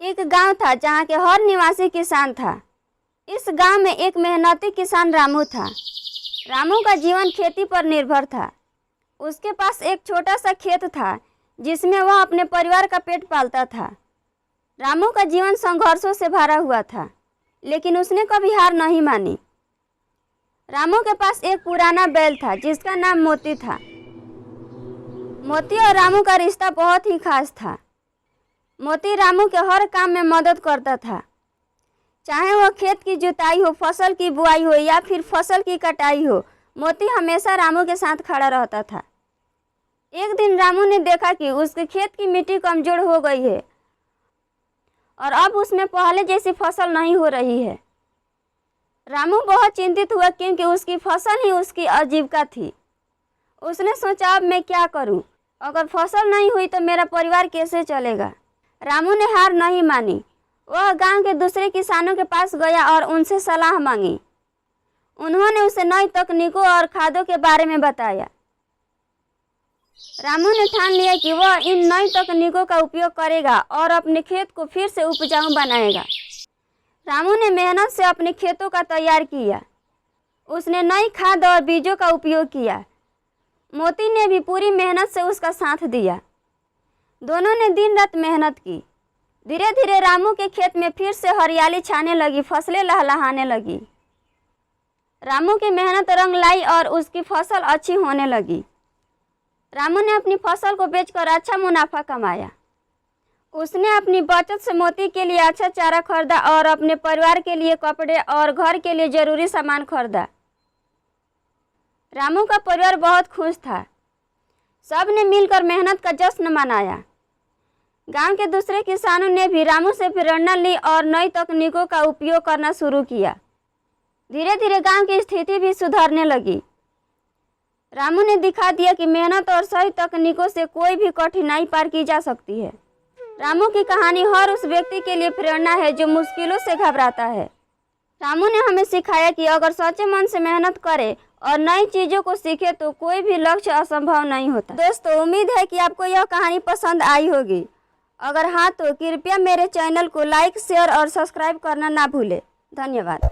एक गांव था जहां के हर निवासी किसान था। इस गांव में एक मेहनती किसान रामू था। रामू का जीवन खेती पर निर्भर था। उसके पास एक छोटा सा खेत था जिसमें वह अपने परिवार का पेट पालता था। रामू का जीवन संघर्षों से भरा हुआ था, लेकिन उसने कभी हार नहीं मानी। रामू के पास एक पुराना बैल था जिसका नाम मोती था। मोती और रामू का रिश्ता बहुत ही खास था। मोती रामू के हर काम में मदद करता था, चाहे वह खेत की जुताई हो, फसल की बुआई हो या फिर फसल की कटाई हो। मोती हमेशा रामू के साथ खड़ा रहता था। एक दिन रामू ने देखा कि उसके खेत की मिट्टी कमजोर हो गई है और अब उसमें पहले जैसी फसल नहीं हो रही है। रामू बहुत चिंतित हुआ क्योंकि उसकी फसल ही उसकी आजीविका थी। उसने सोचा, अब मैं क्या करूं? अगर फसल नहीं हुई तो मेरा परिवार कैसे चलेगा? रामू ने हार नहीं मानी। वह गांव के दूसरे किसानों के पास गया और उनसे सलाह मांगी। उन्होंने उसे नई तकनीकों और खादों के बारे में बताया। रामू ने ठान लिया कि वह इन नई तकनीकों का उपयोग करेगा और अपने खेत को फिर से उपजाऊ बनाएगा। रामू ने मेहनत से अपने खेतों का तैयार किया। उसने नई खाद और बीजों का उपयोग किया। मोती ने भी पूरी मेहनत से उसका साथ दिया। दोनों ने दिन रात मेहनत की। धीरे धीरे रामू के खेत में फिर से हरियाली छाने लगी, फसलें लहलहाने लगी। रामू की मेहनत रंग लाई और उसकी फसल अच्छी होने लगी। रामू ने अपनी फसल को बेचकर अच्छा मुनाफा कमाया। उसने अपनी बचत से मोती के लिए अच्छा चारा खरीदा और अपने परिवार के लिए कपड़े और घर के लिए जरूरी सामान खरीदा। रामू का परिवार बहुत खुश था। सब ने मिलकर मेहनत का जश्न मनाया। गांव के दूसरे किसानों ने भी रामू से प्रेरणा ली और नई तकनीकों का उपयोग करना शुरू किया। धीरे धीरे गांव की स्थिति भी सुधरने लगी। रामू ने दिखा दिया कि मेहनत और सही तकनीकों से कोई भी कठिनाई पार की जा सकती है। रामू की कहानी हर उस व्यक्ति के लिए प्रेरणा है जो मुश्किलों से घबराता है। रामू ने हमें सिखाया कि अगर सच्चे मन से मेहनत करें और नई चीज़ों को सीखे तो कोई भी लक्ष्य असंभव नहीं होता। दोस्तों, उम्मीद है कि आपको यह कहानी पसंद आई होगी। अगर हाँ तो कृपया मेरे चैनल को लाइक, शेयर और सब्सक्राइब करना ना भूलें। धन्यवाद।